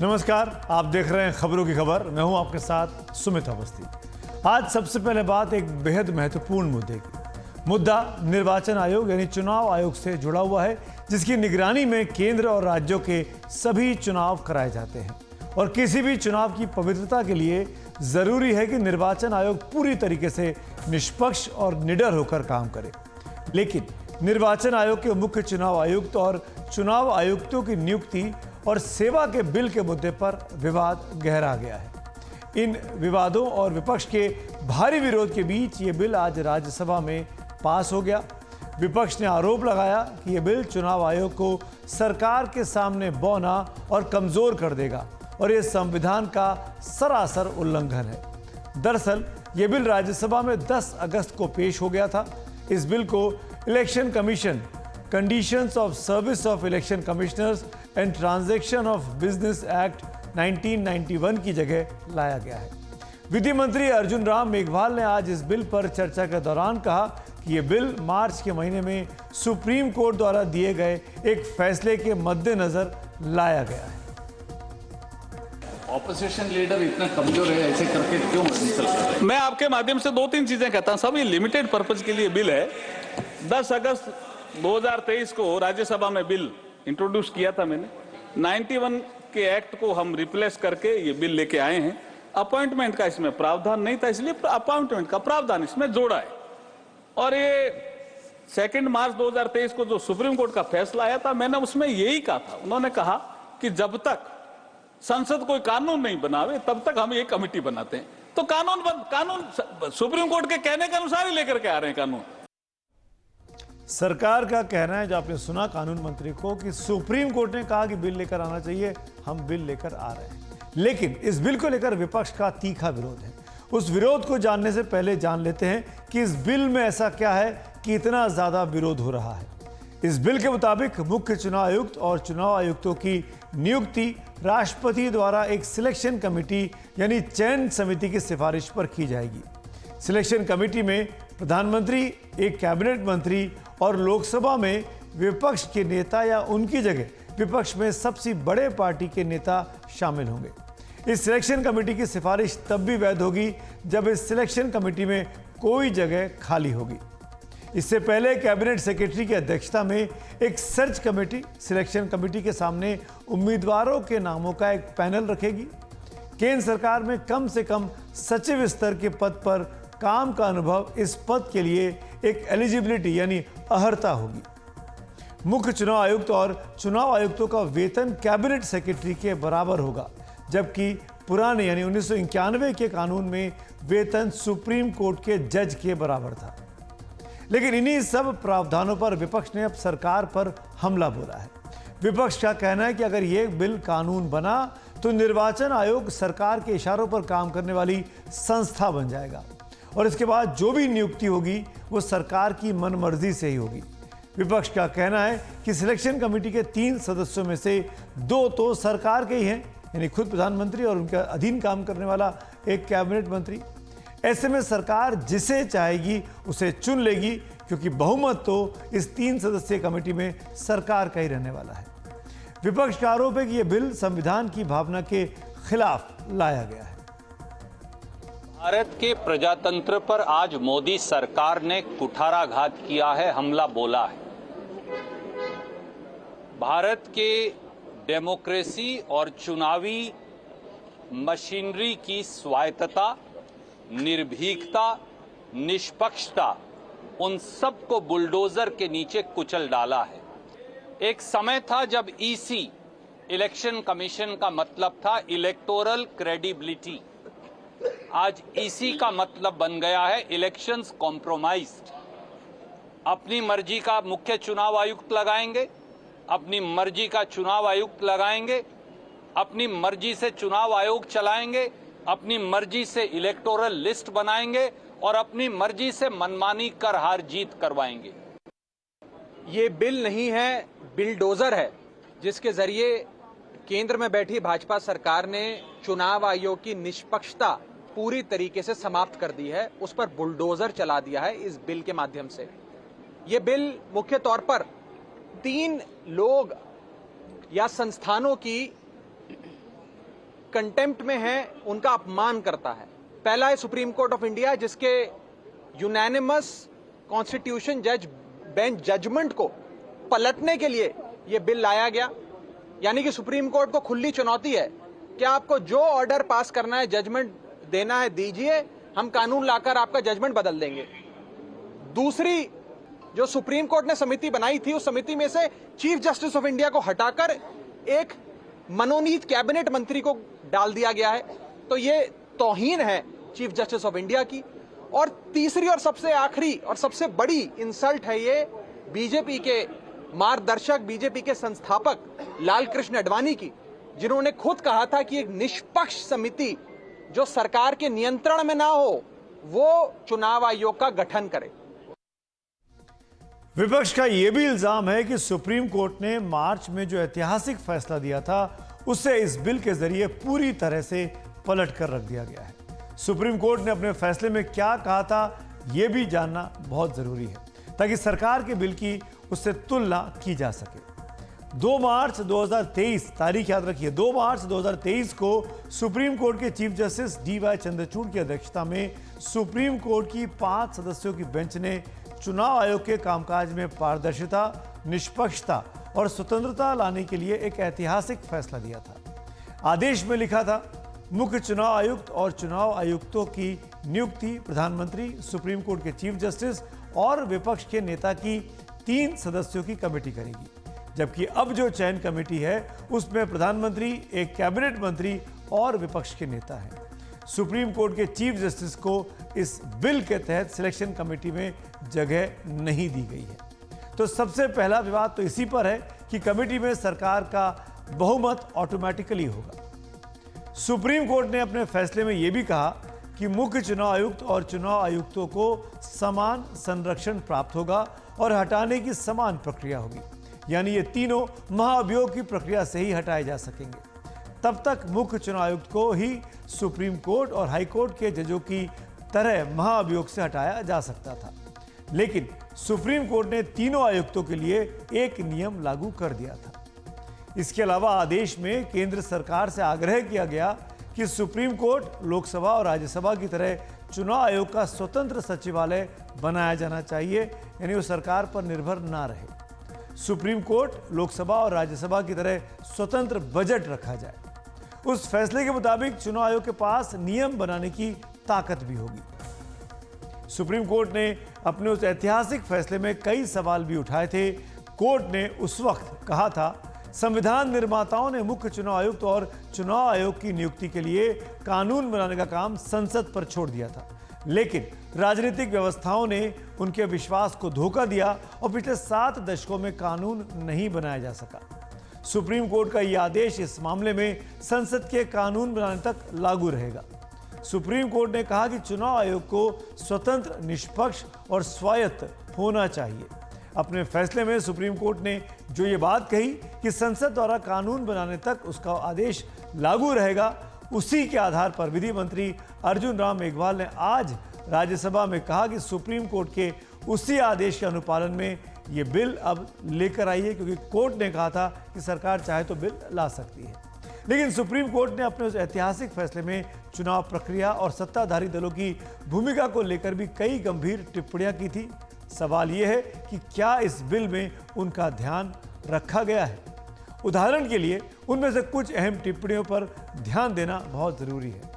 नमस्कार, आप देख रहे हैं खबरों की खबर। मैं हूं आपके साथ सुमित अवस्थी। आज सबसे पहले बात एक बेहद महत्वपूर्ण मुद्दे की। मुद्दा निर्वाचन आयोग यानी चुनाव आयोग से जुड़ा हुआ है, जिसकी निगरानी में केंद्र और राज्यों के सभी चुनाव कराए जाते हैं। और किसी भी चुनाव की पवित्रता के लिए जरूरी है कि निर्वाचन आयोग पूरी तरीके से निष्पक्ष और निडर होकर काम करे। लेकिन निर्वाचन आयोग के मुख्य चुनाव आयुक्त और चुनाव आयुक्तों की नियुक्ति और सेवा के बिल के मुद्दे पर विवाद गहरा गया है। इन विवादों और विपक्ष के भारी विरोध के बीच ये बिल आज राज्यसभा में पास हो गया। विपक्ष ने आरोप लगाया कि ये बिल चुनाव आयोग को सरकार के सामने बौना और कमजोर कर देगा और ये संविधान का सरासर उल्लंघन है। दरअसल ये बिल राज्यसभा में 10 अगस्त को पेश हो गया था। इस बिल को election commission, conditions of service of election commissioners and transaction of business act 1991 की जगह लाया गया है। विधि मंत्री अर्जुन राम मेघवाल ने आज इस बिल पर चर्चा के दौरान कहा कि यह बिल मार्च के महीने में सुप्रीम कोर्ट द्वारा दिए गए एक फैसले के मद्देनजर लाया गया है। ऑपोजिशन लीडर इतना कमजोर है, ऐसे करके क्यों इंसल्ट कर रहे हैं? मैं आपके माध्यम से 2-3 चीजें कहता हूं। सब ये लिमिटेड पर्पज के लिए बिल है। 10 अगस्त 2023 को राज्यसभा में बिल इंट्रोड्यूस किया था मैंने। 91 के एक्ट को हम रिप्लेस करके ये बिल लेके आए हैं। अपॉइंटमेंट का इसमें प्रावधान नहीं था, इसलिए अपॉइंटमेंट का प्रावधान इसमें जोड़ा है। और ये 2 मार्च 2023 को जो सुप्रीम कोर्ट का फैसला आया था, मैंने उसमें यही कहा था। उन्होंने कहा कि जब तक संसद कोई कानून नहीं बनावे तब तक हम ये कमेटी बनाते हैं। तो कानून सुप्रीम कोर्ट के कहने के अनुसार ही लेकर के आ रहे हैं कानून। सरकार का कहना है, जो आपने सुना कानून मंत्री को, कि सुप्रीम कोर्ट ने कहा कि बिल लेकर आना चाहिए, हम बिल लेकर आ रहे हैं। लेकिन इस बिल को लेकर विपक्ष का तीखा विरोध है। उस विरोध को जानने से पहले जान लेते हैं कि इस बिल में ऐसा क्या है कि इतना ज्यादा विरोध हो रहा है। इस बिल के मुताबिक मुख्य चुनाव आयुक्त और चुनाव आयुक्तों की नियुक्ति राष्ट्रपति द्वारा एक सिलेक्शन कमेटी यानी चयन समिति की सिफारिश पर की जाएगी। सिलेक्शन कमेटी में प्रधानमंत्री, एक कैबिनेट मंत्री और लोकसभा में विपक्ष के नेता या उनकी जगह विपक्ष में सबसे बड़े पार्टी के नेता शामिल होंगे। इस सिलेक्शन कमेटी की सिफारिश तब भी वैध होगी जब इस सिलेक्शन कमेटी में कोई जगह खाली होगी। इससे पहले कैबिनेट सेक्रेटरी की अध्यक्षता में एक सर्च कमेटी सिलेक्शन कमेटी के सामने उम्मीदवारों के नामों का एक पैनल रखेगी। केंद्र सरकार में कम से कम सचिव स्तर के पद पर काम का अनुभव इस पद के लिए एक एलिजिबिलिटी यानी अर्हता होगी। मुख्य चुनाव आयुक्त और चुनाव आयुक्तों का वेतन कैबिनेट सेक्रेटरी के बराबर होगा, जबकि पुराने यानी 1991 के कानून में वेतन सुप्रीम कोर्ट के जज के बराबर था। लेकिन इन्हीं सब प्रावधानों पर विपक्ष ने अब सरकार पर हमला बोला है। विपक्ष का कहना है कि अगर ये बिल कानून बना तो निर्वाचन आयोग सरकार के इशारों पर काम करने वाली संस्था बन जाएगा और इसके बाद जो भी नियुक्ति होगी वो सरकार की मनमर्जी से ही होगी। विपक्ष का कहना है कि सिलेक्शन कमेटी के 3 सदस्यों में से 2 तो सरकार के ही हैं, यानी खुद प्रधानमंत्री और उनके अधीन काम करने वाला एक कैबिनेट मंत्री। ऐसे में सरकार जिसे चाहेगी उसे चुन लेगी, क्योंकि बहुमत तो इस 3 सदस्यीय कमेटी में सरकार का ही रहने वाला है। विपक्ष का आरोप है कि यह बिल संविधान की भावना के खिलाफ लाया गया है। भारत के प्रजातंत्र पर आज मोदी सरकार ने कुठाराघात किया है, हमला बोला है। भारत के डेमोक्रेसी और चुनावी मशीनरी की स्वायत्तता, निर्भीकता, निष्पक्षता, उन सबको बुलडोजर के नीचे कुचल डाला है। एक समय था जब ईसी, इलेक्शन कमीशन का मतलब था इलेक्टोरल क्रेडिबिलिटी। आज ईसी का मतलब बन गया है इलेक्शंस कॉम्प्रोमाइज्ड। अपनी मर्जी का मुख्य चुनाव आयुक्त लगाएंगे, अपनी मर्जी का चुनाव आयुक्त लगाएंगे, अपनी मर्जी से चुनाव आयोग चलाएंगे, अपनी मर्जी से इलेक्टोरल लिस्ट बनाएंगे और अपनी मर्जी से मनमानी कर हार जीत करवाएंगे। ये बिल नहीं है, बिलडोजर है, जिसके जरिए केंद्र में बैठी भाजपा सरकार ने चुनाव आयोग की निष्पक्षता पूरी तरीके से समाप्त कर दी है, उस पर बुलडोजर चला दिया है इस बिल के माध्यम से। ये बिल मुख्य तौर पर 3 लोग या संस्थानों की कंटेम्प्ट में हैं उनका अपमान करता है। पहला है सुप्रीम कोर्ट ऑफ इंडिया, जिसके यूनैनिमस कॉन्स्टिट्यूशन जज बेंच जजमेंट को पलटने के लिए यह बिल लाया गया। यानी कि सुप्रीम कोर्ट को खुली चुनौती है कि आपको जो ऑर्डर पास करना है, जजमेंट देना है, दीजिए, हम कानून लाकर आपका जजमेंट बदल देंगे। दूसरी, जो सुप्रीम कोर्ट ने समिति बनाई थी, उस समिति में से चीफ जस्टिस ऑफ इंडिया को हटाकर एक मनोनीत कैबिनेट मंत्री को डाल दिया गया है। तो ये तौहीन है चीफ जस्टिस ऑफ इंडिया की। और तीसरी और सबसे आखिरी और सबसे बड़ी इंसल्ट है ये बीजेपी के मार्गदर्शक, बीजेपी के संस्थापक लाल कृष्ण आडवाणी की, जिन्होंने खुद कहा था कि एक निष्पक्ष समिति जो सरकार के नियंत्रण में ना हो, वो चुनाव आयोग का गठन करे। विपक्ष का यह भी इल्जाम है कि सुप्रीम कोर्ट ने मार्च में जो ऐतिहासिक फैसला दिया था, उसे इस बिल के जरिए पूरी तरह से पलट कर रख दिया गया है। सुप्रीम कोर्ट ने अपने फैसले में क्या कहा था, यह भी जानना बहुत जरूरी है, ताकि सरकार के बिल की उससे तुलना की जा सके। 2 मार्च 2023, तारीख याद रखिए, 2 मार्च 2023 को सुप्रीम कोर्ट के चीफ जस्टिस DY चंद्रचूड़ की अध्यक्षता में सुप्रीम कोर्ट की 5 सदस्यों की बेंच ने चुनाव आयोग के कामकाज में पारदर्शिता, निष्पक्षता और स्वतंत्रता लाने के लिए एक ऐतिहासिक फैसला दिया था। आदेश में लिखा था, मुख्य चुनाव आयुक्त और चुनाव आयुक्तों की नियुक्ति प्रधानमंत्री, सुप्रीम कोर्ट के चीफ जस्टिस और विपक्ष के नेता की 3 सदस्यों की कमेटी करेगी, जबकि अब जो चयन कमेटी है उसमें प्रधानमंत्री, एक कैबिनेट मंत्री और विपक्ष के नेता हैं। सुप्रीम कोर्ट के चीफ जस्टिस को इस बिल के तहत सिलेक्शन कमेटी में जगह नहीं दी गई है। तो सबसे पहला विवाद तो इसी पर है कि कमेटी में सरकार का बहुमत ऑटोमेटिकली होगा। सुप्रीम कोर्ट ने अपने फैसले में यह भी कहा कि मुख्य चुनाव आयुक्त और चुनाव आयुक्तों को समान संरक्षण प्राप्त होगा और हटाने की समान प्रक्रिया होगी, यानी ये तीनों महाअभियोग की प्रक्रिया से ही हटाए जा सकेंगे। तब तक मुख्य चुनाव आयुक्त को ही सुप्रीम कोर्ट और हाई कोर्ट के जजों की तरह महाअभियोग से हटाया जा सकता था, लेकिन सुप्रीम कोर्ट ने तीनों आयुक्तों के लिए एक नियम लागू कर दिया था। इसके अलावा आदेश में केंद्र सरकार से आग्रह किया गया कि सुप्रीम कोर्ट, लोकसभा और राज्यसभा की तरह चुनाव आयोग का स्वतंत्र सचिवालय बनाया जाना चाहिए, यानी वो सरकार पर निर्भर ना रहे। सुप्रीम कोर्ट, लोकसभा और राज्यसभा की तरह स्वतंत्र बजट रखा जाए। उस फैसले के मुताबिक चुनाव आयोग के पास नियम बनाने की ताकत भी होगी। सुप्रीम कोर्ट ने अपने उस ऐतिहासिक फैसले में कई सवाल भी उठाए थे। कोर्ट ने उस वक्त कहा था, संविधान निर्माताओं ने मुख्य चुनाव आयुक्त और चुनाव आयोग की नियुक्ति के लिए कानून बनाने का काम संसद पर छोड़ दिया था, लेकिन राजनीतिक व्यवस्थाओं ने उनके विश्वास को धोखा दिया और पिछले 7 दशकों में कानून नहीं बनाया जा सका। सुप्रीम कोर्ट का यह आदेश इस मामले में संसद के कानून बनाने तक लागू रहेगा। सुप्रीम कोर्ट ने कहा कि चुनाव आयोग को स्वतंत्र, निष्पक्ष और स्वायत्त होना चाहिए। अपने फैसले में सुप्रीम कोर्ट ने जो ये बात कही कि संसद द्वारा कानून बनाने तक उसका आदेश लागू रहेगा, उसी के आधार पर विधि मंत्री अर्जुन राम मेघवाल ने आज राज्यसभा में कहा कि सुप्रीम कोर्ट के उसी आदेश के अनुपालन में ये बिल अब लेकर आई है, क्योंकि कोर्ट ने कहा था कि सरकार चाहे तो बिल ला सकती है। लेकिन सुप्रीम कोर्ट ने अपने उस ऐतिहासिक फैसले में चुनाव प्रक्रिया और सत्ताधारी दलों की भूमिका को लेकर भी कई गंभीर टिप्पणियां की थी। सवाल यह है कि क्या इस बिल में उनका ध्यान रखा गया है। उदाहरण के लिए उनमें से कुछ अहम टिप्पणियों पर ध्यान देना बहुत जरूरी है।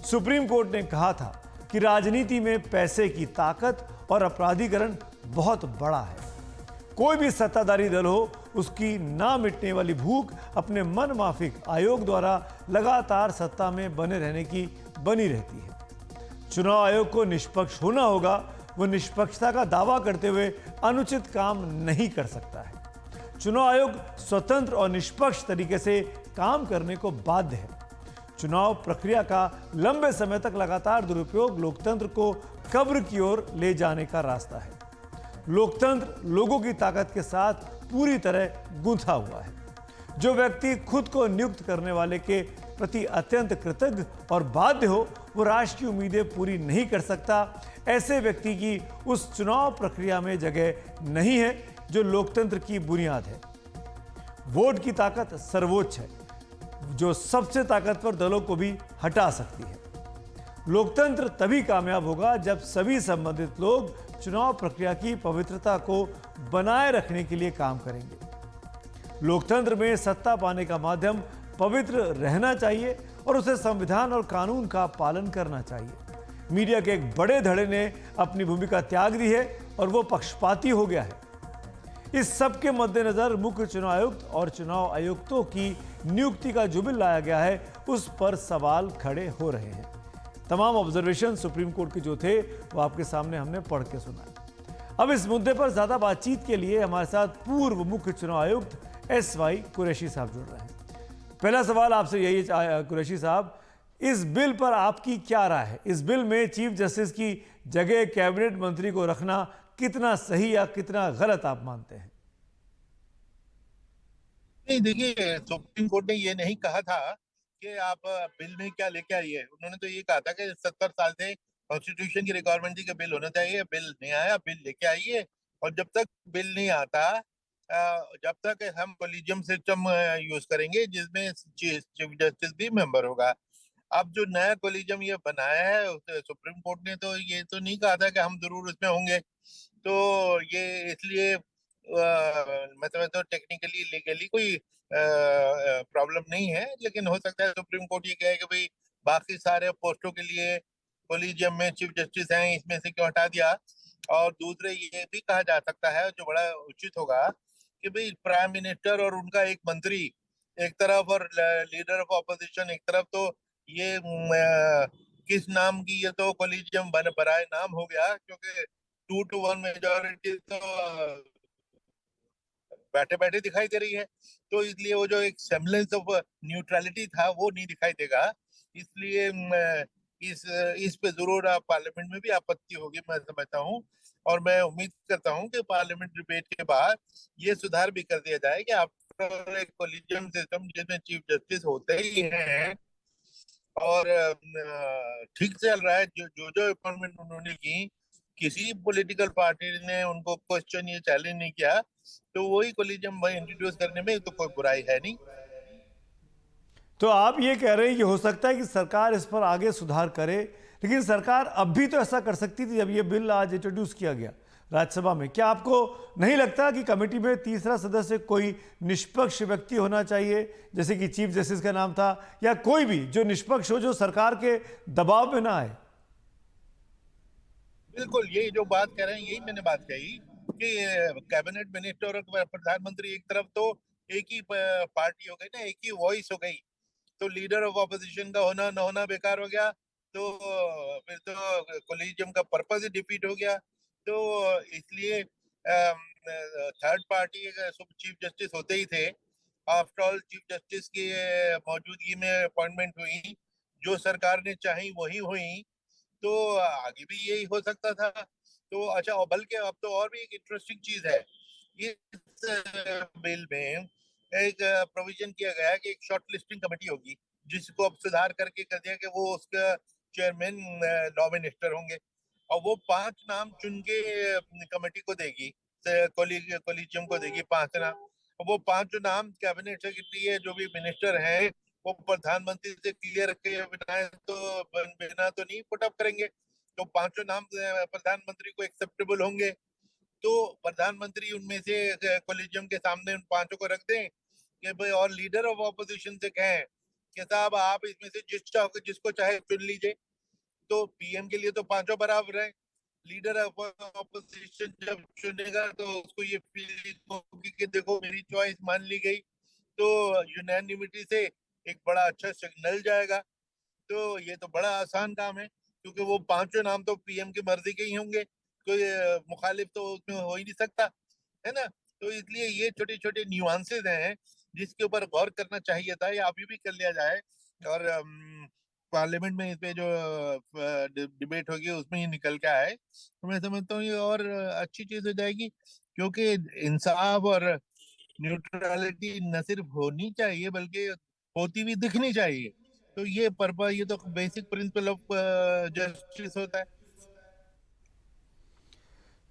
सुप्रीम कोर्ट ने कहा था कि राजनीति में पैसे की ताकत और अपराधीकरण बहुत बड़ा है। कोई भी सत्ताधारी दल हो, उसकी ना मिटने वाली भूख अपने मन माफिक आयोग द्वारा लगातार सत्ता में बने रहने की बनी रहती है। चुनाव आयोग को निष्पक्ष होना होगा। वो निष्पक्षता का दावा करते हुए अनुचित काम नहीं कर सकता है। चुनाव आयोग स्वतंत्र और निष्पक्ष तरीके से काम करने को बाध्य है। चुनाव प्रक्रिया का लंबे समय तक लगातार दुरुपयोग लोकतंत्र को कब्र की ओर ले जाने का रास्ता है। लोकतंत्र लोगों की ताकत के साथ पूरी तरह गूंथा हुआ है। जो व्यक्ति खुद को नियुक्त करने वाले के प्रति अत्यंत कृतज्ञ और बाध्य हो, वो राष्ट्र की उम्मीदें पूरी नहीं कर सकता। ऐसे व्यक्ति की उस चुनाव प्रक्रिया में जगह नहीं है जो लोकतंत्र की बुनियाद है। वोट की ताकत सर्वोच्च है। जो सबसे ताकतवर दलों को भी हटा सकती है। लोकतंत्र तभी कामयाब होगा जब सभी संबंधित लोग चुनाव प्रक्रिया की पवित्रता को बनाए रखने के लिए काम करेंगे। लोकतंत्र में सत्ता पाने का माध्यम पवित्र रहना चाहिए और उसे संविधान और कानून का पालन करना चाहिए। मीडिया के एक बड़े धड़े ने अपनी भूमिका त्याग दी है और वो पक्षपाती हो गया है। इस सब के मद्देनजर मुख्य चुनाव आयुक्त और चुनाव आयुक्तों की नियुक्ति का जो बिल लाया गया है उस पर सवाल खड़े हो रहे हैं। तमाम ऑब्जर्वेशन सुप्रीम कोर्ट के जो थे वो आपके सामने हमने पढ़ के सुना। अब इस मुद्दे पर ज्यादा बातचीत के लिए हमारे साथ पूर्व मुख्य चुनाव आयुक्त SY कुरैशी साहब जुड़ रहे हैं। पहला सवाल आपसे यही कुरैशी साहब, इस बिल पर आपकी क्या राय है? इस बिल में चीफ जस्टिस की जगह कैबिनेट मंत्री को रखना कितना सही या कितना गलत आप मानते हैं? नहीं, देखिए, सुप्रीम कोर्ट ने ये नहीं कहा था कि आप बिल में क्या लेके आइए। उन्होंने तो ये कहा था कि 70 साल से कॉन्स्टिट्यूशन की रिक्वायरमेंट थी कि बिल होना चाहिए। बिल नहीं आया, बिल लेके आइए। और जब तक बिल नहीं आता, जब तक हम कोलिजियम सिस्टम यूज करेंगे जिसमें चीफ जस्टिस भी मेंबर होगा। अब जो नया कोलिजियम ये बनाया है, सुप्रीम कोर्ट ने तो ये तो नहीं कहा था कि हम जरूर उसमें होंगे। तो ये इसलिए मतलब तो टेक्निकली लीगली कोई प्रॉब्लम नहीं है, लेकिन हो सकता है सुप्रीम कोर्ट ये कहे कि भाई बाकी सारे पोस्टों के लिए कोलिजियम में चीफ जस्टिस हैं, इसमें से क्यों हटा दिया। और दूसरे ये भी कहा जा सकता है, जो बड़ा उचित होगा, कि भाई प्राइम मिनिस्टर और उनका एक मंत्री एक तरफ और लीडर ऑफ ऑपोजिशन एक तरफ, तो ये किस नाम की ये तो कोलिजियम बराए नाम हो गया, क्योंकि 2-1 मेजॉरिटी तो बैठे बैठे दिखाई दे रही है। तो इसलिए वो जो एक सेमलेंस ऑफ न्यूट्रलिटी था वो नहीं दिखाई देगा। इसलिए इस पे जरूर पार्लियामेंट में भी आपत्ति होगी, मैं समझता हूँ। और मैं उम्मीद करता हूँ कि पार्लियामेंट डिबेट के बाद ये सुधार भी कर दिया जाए कि आफ्टर एक कोलिजियम सिस्टम जिसमें चीफ जस्टिस होते ही हैं और ठीक चल रहा है, जो अपॉइंटमेंट उन्होंने की, किसी पॉलिटिकल पार्टी ने उनको क्वेश्चन ये चैलेंज नहीं किया, तो वही कोलिजियम भाई इंट्रोड्यूस करने में तो कोई बुराई है नहीं। तो आप ये कह रहे हैं कि हो सकता है कि सरकार इस पर आगे सुधार करे, लेकिन सरकार अब भी तो ऐसा कर सकती थी जब ये बिल आज इंट्रोड्यूस किया गया राज्यसभा में। क्या आपको नहीं लगता कि कमेटी में तीसरा सदस्य कोई निष्पक्ष व्यक्ति होना चाहिए, जैसे कि चीफ जस्टिस का नाम था, या कोई भी जो निष्पक्ष हो, जो सरकार के दबाव में ना आए? बिल्कुल, यही जो बात कह रहे हैं यही मैंने बात कही कि कैबिनेट मिनिस्टर और प्रधानमंत्री एक तरफ तो एक ही पार्टी हो गई ना, एक ही वॉइस हो गई, तो लीडर ऑफ ऑपोजिशन का होना न होना बेकार हो गया। तो फिर तो कोलिजियम का पर्पस ही डिफीट हो गया। तो इसलिए थर्ड पार्टी चीफ जस्टिस होते ही थे। आफ्टर ऑल चीफ जस्टिस की मौजूदगी में अपॉइंटमेंट हुई, जो सरकार ने चाही वही हुई, तो आगे भी यही हो सकता था। तो अच्छा, और बल्कि अब तो और भी एक इंटरेस्टिंग चीज है, इस बिल में एक प्रोविजन किया गया है कि एक शॉर्ट लिस्टिंग कमेटी होगी, जिसको अब सुधार करके कर दिया कि वो उसका चेयरमैन लॉ मिनिस्टर होंगे, और वो 5 नाम चुन के कमेटी को देगी, कोलिजियम को देगी 5 नाम। वो 5 नाम कैबिनेट सेक्रेटरी है, जो भी मिनिस्टर हैं, वो प्रधानमंत्री से क्लियर के बिना तो नहीं पुट अप करेंगे। तो 5 नाम प्रधानमंत्री को एक्सेप्टेबल होंगे, तो प्रधानमंत्री उनमें से कोलिजियम के सामने उन 5 को रख दें कि भाई, और लीडर ऑफ ऑपोजिशन से कहें कि साहब आप इसमें से जिसको चाहे चुन लीजिए। तो पीएम के लिए तो 5 बराबर है, लीडर ऑफ ऑपोजिशन जब चुनेगा तो उसको ये फीलिंग होगी कि देखो मेरी चॉइस मान ली गई, तो यूनानिमिटी से एक बड़ा अच्छा सिग्नल जाएगा। तो ये तो बड़ा आसान काम है, क्योंकि वो 5 नाम तो पीएम की मर्जी के ही होंगे, कोई मुखालिफ तो उसमें हो ही नहीं सकता, है ना। तो इसलिए ये छोटे छोटे न्यूआंसेस हैं जिसके ऊपर गौर करना चाहिए था, या अभी भी कर लिया जाए। और पार्लियामेंट में इस पे जो डिबेट होगी उसमें ही निकल के आए, तो मैं समझता हूँ ये और अच्छी चीज हो जाएगी, क्योंकि इंसाफ और न्यूट्रलिटी न सिर्फ होनी चाहिए बल्कि होती भी दिखनी चाहिए। तो ये पर्पस, ये तो बेसिक प्रिंसिपल ऑफ जस्टिस होता है।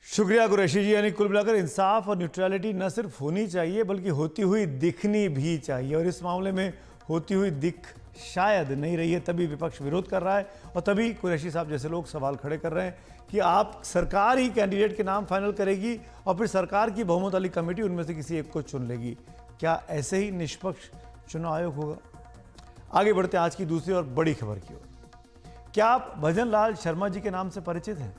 शुक्रिया कुरैशी जी। यानी कुल मिलाकर इंसाफ और न्यूट्रलिटी न सिर्फ होनी चाहिए बल्कि होती हुई दिखनी भी चाहिए, और इस मामले में होती हुई दिख शायद नहीं रही है, तभी विपक्ष विरोध कर रहा है और तभी कुरैशी साहब जैसे लोग सवाल खड़े कर रहे हैं कि आप सरकार ही कैंडिडेट के नाम फाइनल करेगी और फिर सरकार की बहुमत वाली कमेटी उनमें से किसी एक को चुन लेगी। क्या ऐसे ही निष्पक्ष चुनाव आयोग होगा? आगे बढ़ते आज की दूसरी और बड़ी खबर की ओर। क्या आप भजन लाल शर्मा जी के नाम से परिचित हैं?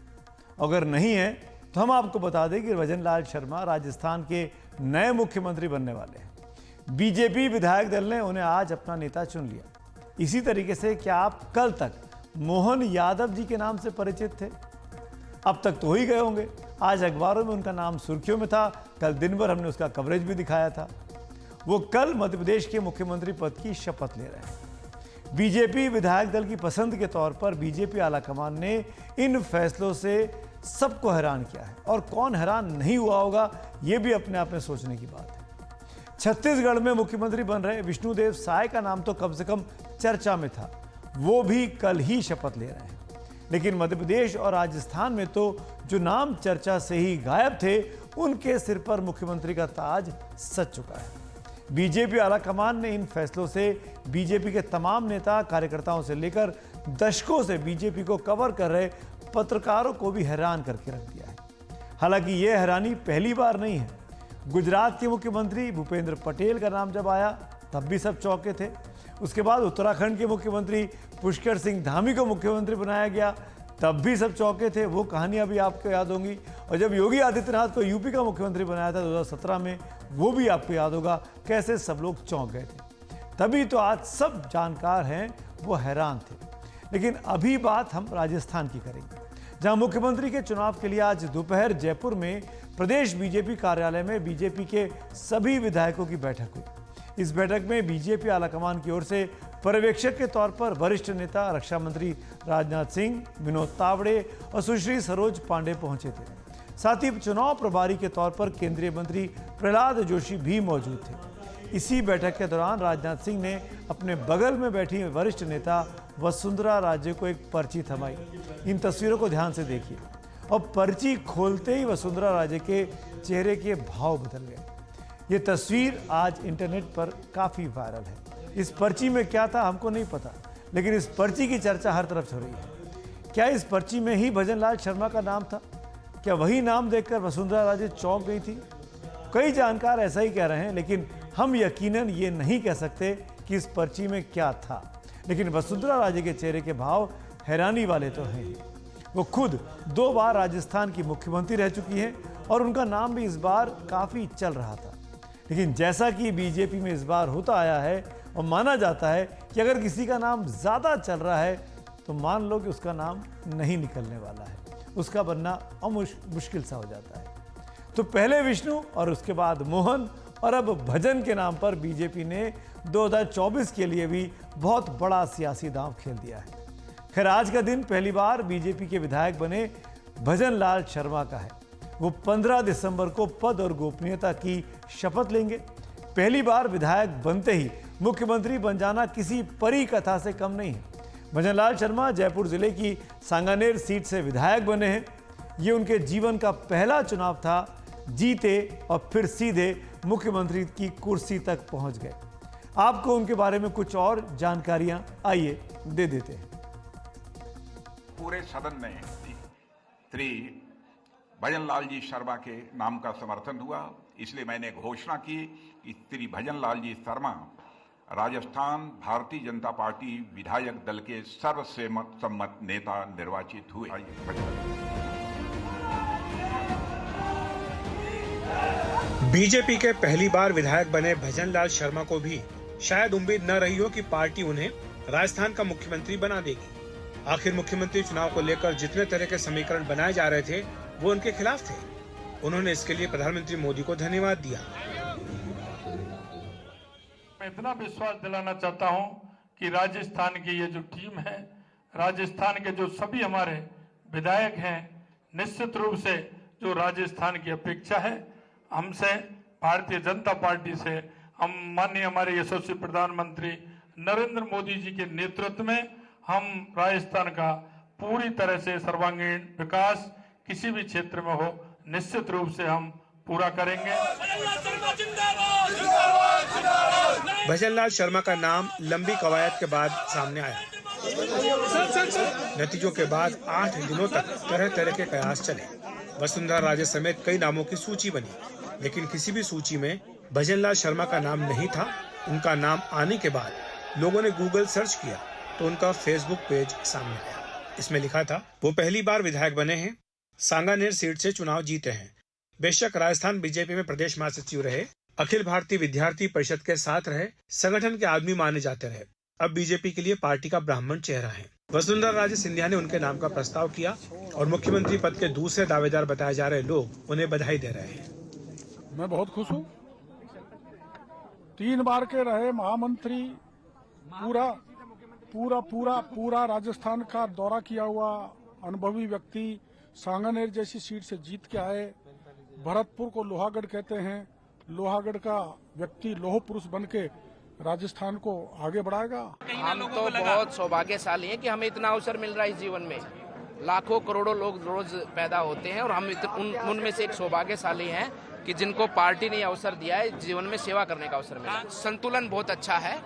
अगर नहीं है तो हम आपको बता दें कि भजन लाल शर्मा राजस्थान के नए मुख्यमंत्री बनने वाले हैं। बीजेपी विधायक दल ने उन्हें आज अपना नेता चुन लिया। इसी तरीके से क्या आप कल तक मोहन यादव जी के नाम से परिचित थे? अब तक तो हो ही गए होंगे। आज अखबारों में उनका नाम सुर्खियों में था, कल दिन भर हमने उसका कवरेज भी दिखाया था। वो कल मध्य प्रदेश के मुख्यमंत्री पद की शपथ ले रहे हैं। बीजेपी विधायक दल की पसंद के तौर पर बीजेपी आलाकमान ने इन फैसलों से सबको हैरान किया है और कौन हैरान नहीं हुआ होगा ये भी अपने आप में सोचने की बात है। छत्तीसगढ़ में मुख्यमंत्री बन रहे विष्णुदेव साय का नाम तो कम से कम चर्चा में था, वो भी कल ही शपथ ले रहे हैं। लेकिन मध्य प्रदेश और राजस्थान में तो जो नाम चर्चा से ही गायब थे, उनके सिर पर मुख्यमंत्री का ताज सज चुका है। बीजेपी आलाकमान ने इन फैसलों से बीजेपी के तमाम नेता कार्यकर्ताओं से लेकर दशकों से बीजेपी को कवर कर रहे पत्रकारों को भी हैरान करके रख दिया है। हालांकि यह हैरानी पहली बार नहीं है। गुजरात के मुख्यमंत्री भूपेंद्र पटेल का नाम जब आया तब भी सब चौंके थे। उसके बाद उत्तराखंड के मुख्यमंत्री पुष्कर सिंह धामी को मुख्यमंत्री बनाया गया, तब भी सब चौंके थे। वो कहानियां भी आपको याद होंगी। और जब योगी आदित्यनाथ को यूपी का मुख्यमंत्री बनाया था 2017 में, वो भी आपको याद होगा कैसे सब लोग चौंक गए थे। तभी तो आज सब जानकार हैं वो हैरान थे। लेकिन अभी बात हम राजस्थान की करेंगे, जहां मुख्यमंत्री के चुनाव के लिए आज दोपहर जयपुर में प्रदेश बीजेपी कार्यालय में बीजेपी के सभी विधायकों की बैठक हुई। इस बैठक में बीजेपी आलाकमान की ओर से पर्यवेक्षक के तौर पर वरिष्ठ नेता रक्षा मंत्री राजनाथ सिंह, विनोद तावड़े और सुश्री सरोज पांडे पहुंचे थे। साथ ही चुनाव प्रभारी के तौर पर केंद्रीय मंत्री प्रहलाद जोशी भी मौजूद थे। इसी बैठक के दौरान राजनाथ सिंह ने अपने बगल में बैठी वरिष्ठ नेता वसुंधरा राजे को एक पर्ची थमाई। इन तस्वीरों को ध्यान से देखिए और पर्ची खोलते ही वसुंधरा राजे के चेहरे के भाव बदल गए। ये तस्वीर आज इंटरनेट पर काफ़ी वायरल है। इस पर्ची में क्या था हमको नहीं पता, लेकिन इस पर्ची की चर्चा हर तरफ हो रही है। क्या इस पर्ची में ही भजन लाल शर्मा का नाम था? क्या वही नाम देखकर वसुंधरा राजे चौंक गई थी? कई जानकार ऐसा ही कह रहे हैं, लेकिन हम यकीनन ये नहीं कह सकते कि इस पर्ची में क्या था। लेकिन वसुंधरा राजे के चेहरे के भाव हैरानी वाले तो हैं ही। वो खुद 2 बार राजस्थान की मुख्यमंत्री रह चुकी हैं और उनका नाम भी इस बार काफ़ी चल रहा था। लेकिन जैसा कि बीजेपी में इस बार होता आया है और माना जाता है कि अगर किसी का नाम ज़्यादा चल रहा है तो मान लो कि उसका नाम नहीं निकलने वाला है, उसका बनना मुश्किल सा हो जाता है। तो पहले विष्णु और उसके बाद मोहन और अब भजन के नाम पर बीजेपी ने 2024 के लिए भी बहुत बड़ा सियासी दांव खेल दिया है। खैर, आज का दिन पहली बार बीजेपी के विधायक बने भजन लाल शर्मा का है। वो 15 दिसंबर को पद और गोपनीयता की शपथ लेंगे। पहली बार विधायक बनते ही मुख्यमंत्री बन जाना किसी परी कथा से कम नहीं है। भजन लाल शर्मा जयपुर जिले की सांगानेर सीट से विधायक बने हैं। ये उनके जीवन का पहला चुनाव था। जीते और फिर सीधे मुख्यमंत्री की कुर्सी तक पहुंच गए। आपको उनके बारे में कुछ और जानकारियां आइए दे देते हैं। पूरे सदन में श्री भजन लाल जी शर्मा के नाम का समर्थन हुआ, इसलिए मैंने घोषणा की कि श्री भजन लाल जी शर्मा राजस्थान भारतीय जनता पार्टी विधायक दल के सर्वसम्मत नेता निर्वाचित हुए। बीजेपी के पहली बार विधायक बने भजन लाल शर्मा को भी शायद उम्मीद न रही हो कि पार्टी उन्हें राजस्थान का मुख्यमंत्री बना देगी। आखिर मुख्यमंत्री चुनाव को लेकर जितने तरह के समीकरण बनाए जा रहे थे वो उनके खिलाफ थे। उन्होंने इसके लिए प्रधानमंत्री मोदी को धन्यवाद दिया। मैं इतना विश्वास दिलाना चाहता हूं कि राजस्थान की ये जो टीम है, राजस्थान के जो सभी हमारे विधायक हैं, निश्चित रूप से जो राजस्थान की अपेक्षा है हमसे, भारतीय जनता पार्टी से, हम माननीय हमारे यशस्वी प्रधानमंत्री नरेंद्र मोदी जी के नेतृत्व में हम राजस्थान का पूरी तरह से सर्वांगीण विकास किसी भी क्षेत्र में हो, निश्चित रूप से हम पूरा करेंगे। भजनलाल शर्मा का नाम लंबी कवायद के बाद सामने आया। नतीजों के बाद 8 दिनों तक तरह तरह के कयास चले। वसुंधरा राजे समेत कई नामों की सूची बनी, लेकिन किसी भी सूची में भजनलाल शर्मा का नाम नहीं था। उनका नाम आने के बाद लोगों ने गूगल सर्च किया तो उनका फेसबुक पेज सामने आया। इसमें लिखा था, वो पहली बार विधायक बने हैं, सांगानेर सीट से चुनाव जीते हैं। बेशक राजस्थान बीजेपी में प्रदेश महासचिव रहे, अखिल भारतीय विद्यार्थी परिषद के साथ रहे, संगठन के आदमी माने जाते रहे। अब बीजेपी के लिए पार्टी का ब्राह्मण चेहरा है। वसुंधरा राजे सिंधिया ने उनके नाम का प्रस्ताव किया और मुख्यमंत्री पद के दूसरे दावेदार बताए जा रहे लोग उन्हें बधाई दे रहे हैं। मैं बहुत खुश हूँ। 3 बार के रहे महामंत्री, पूरा राजस्थान का दौरा किया हुआ अनुभवी व्यक्ति, सांगानेर जैसी सीट से जीत के आए। भरतपुर को लोहागढ़ कहते हैं, लोहागढ़ का व्यक्ति लोह पुरुष बनके राजस्थान को आगे बढ़ाएगा। हम तो बहुत सौभाग्यशाली हैं कि हमें इतना अवसर मिल रहा है इस जीवन में। लाखों करोड़ों लोग रोज पैदा होते हैं और हम उनमें से एक सौभाग्यशाली हैं कि जिनको पार्टी ने अवसर दिया है जीवन में सेवा करने का अवसर मिला। संतुलन बहुत अच्छा है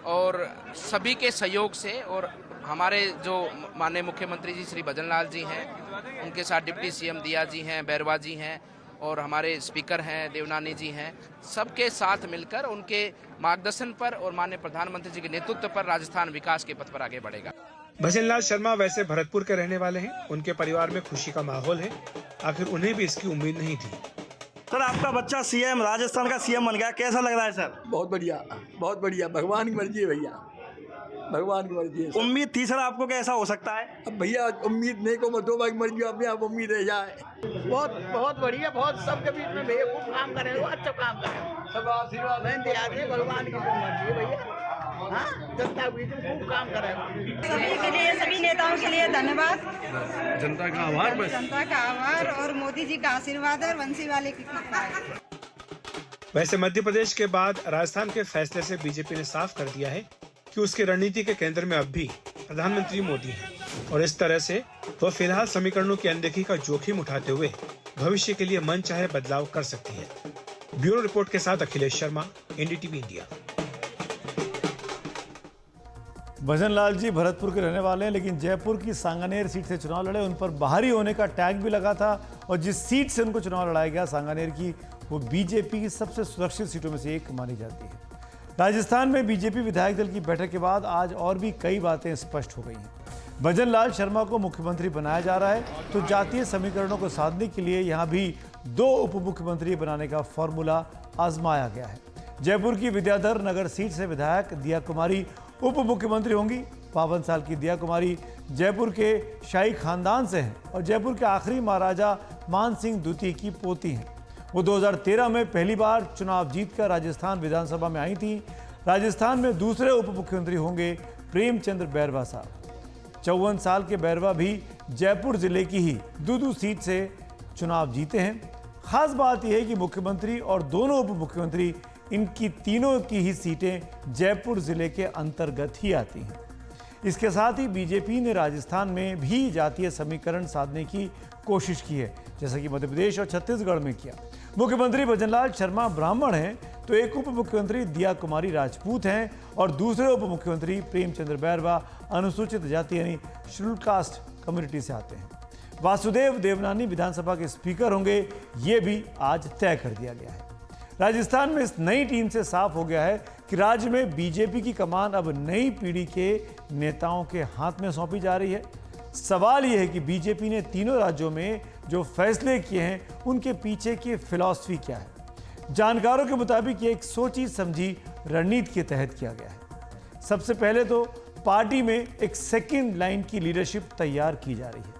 और सभी के सहयोग से, और हमारे जो माननीय मुख्यमंत्री जी श्री भजनलाल जी हैं, उनके साथ डिप्टी सीएम दिया जी हैं, बैरवा जी हैं और हमारे स्पीकर हैं देवनानी जी हैं, सबके साथ मिलकर उनके मार्गदर्शन पर और माननीय प्रधानमंत्री जी के नेतृत्व पर राजस्थान विकास के पथ पर आगे बढ़ेगा। भजनलाल शर्मा वैसे भरतपुर के रहने वाले हैं। उनके परिवार में खुशी का माहौल है। आखिर उन्हें भी इसकी उम्मीद नहीं थी। सर, आपका बच्चा सीएम, राजस्थान का सीएम बन गया, कैसा लग रहा है सर? बहुत बढ़िया। भगवान की मर्जी है भैया, भगवान की मर्जी है। उम्मीद थी सर आपको कि ऐसा हो सकता है? अब भैया उम्मीद नहीं को मत दो, भाई मर्जी अपने आप उम्मीद रह जाए। बहुत बढ़िया, बहुत सबके बीच में भैया खूब काम करे, अच्छा काम करे, सब आशीर्वाद है, भगवान की मर्जी है भैया। हाँ, जनता के बीच में खूब काम करे। सभी के लिए, सभी नेताओं के लिए धन्यवाद। जनता का आभार, बस जनता का आभार और मोदी जी का आशीर्वाद है, वंशी वाले की कृपा है। वैसे मध्य प्रदेश के बाद राजस्थान के फैसले से बीजेपी ने साफ कर दिया है कि उसकी रणनीति के केंद्र में अब भी प्रधानमंत्री मोदी हैं और इस तरह से वह फिलहाल समीकरणों की अनदेखी का जोखिम उठाते हुए भविष्य के लिए मन चाहे बदलाव कर सकती है। ब्यूरो रिपोर्ट के साथ अखिलेश शर्मा, एनडीटीवी इंडिया। भजनलाल जी भरतपुर के रहने वाले हैं, लेकिन जयपुर की सांगानेर सीट से चुनाव लड़े। उन पर बाहरी होने का टैग भी लगा था और जिस सीट से उनको चुनाव लड़ाया गया सांगानेर की, वो बीजेपी की सबसे सुरक्षित सीटों में से एक मानी जाती है। राजस्थान में बीजेपी विधायक दल की बैठक के बाद आज और भी कई बातें स्पष्ट हो गई हैं। भजनलाल शर्मा को मुख्यमंत्री बनाया जा रहा है, तो जातीय समीकरणों को साधने के लिए यहाँ भी 2 उप मुख्यमंत्री बनाने का फॉर्मूला आजमाया गया है। जयपुर की विद्याधर नगर सीट से विधायक दिया कुमारी उप मुख्यमंत्री होंगी। 52 साल की दिया कुमारी जयपुर के शाही खानदान से हैं और जयपुर के आखिरी महाराजा मान सिंह द्वितीय की पोती हैं। वो 2013 में पहली बार चुनाव जीतकर राजस्थान विधानसभा में आई थी। राजस्थान में दूसरे उप मुख्यमंत्री होंगे प्रेमचंद्र बैरवा साहब। 54 साल के बैरवा भी जयपुर जिले की ही दूदू सीट से चुनाव जीते हैं। खास बात यह है कि मुख्यमंत्री और दोनों उप मुख्यमंत्री, इनकी तीनों की ही सीटें जयपुर जिले के अंतर्गत ही आती हैं। इसके साथ ही बीजेपी ने राजस्थान में भी जातीय समीकरण साधने की कोशिश की है, जैसा कि मध्य प्रदेश और छत्तीसगढ़ में किया। मुख्यमंत्री भजनलाल शर्मा ब्राह्मण हैं, तो एक उप मुख्यमंत्री दिया कुमारी राजपूत हैं और दूसरे उप मुख्यमंत्री प्रेमचंद्र बैरवा अनुसूचित जाति यानी शेड्यूल्ड कास्ट कम्युनिटी से आते हैं। वासुदेव देवनानी विधानसभा के स्पीकर होंगे, ये भी आज तय कर दिया गया है। राजस्थान में इस नई टीम से साफ हो गया है कि राज्य में बीजेपी की कमान अब नई पीढ़ी के नेताओं के हाथ में सौंपी जा रही है। सवाल यह है कि बीजेपी ने तीनों राज्यों में जो फैसले किए हैं उनके पीछे की फिलॉसफी क्या है। जानकारों के मुताबिक ये एक सोची समझी रणनीति के तहत किया गया है। सबसे पहले तो पार्टी में एक सेकंड लाइन की लीडरशिप तैयार की जा रही है।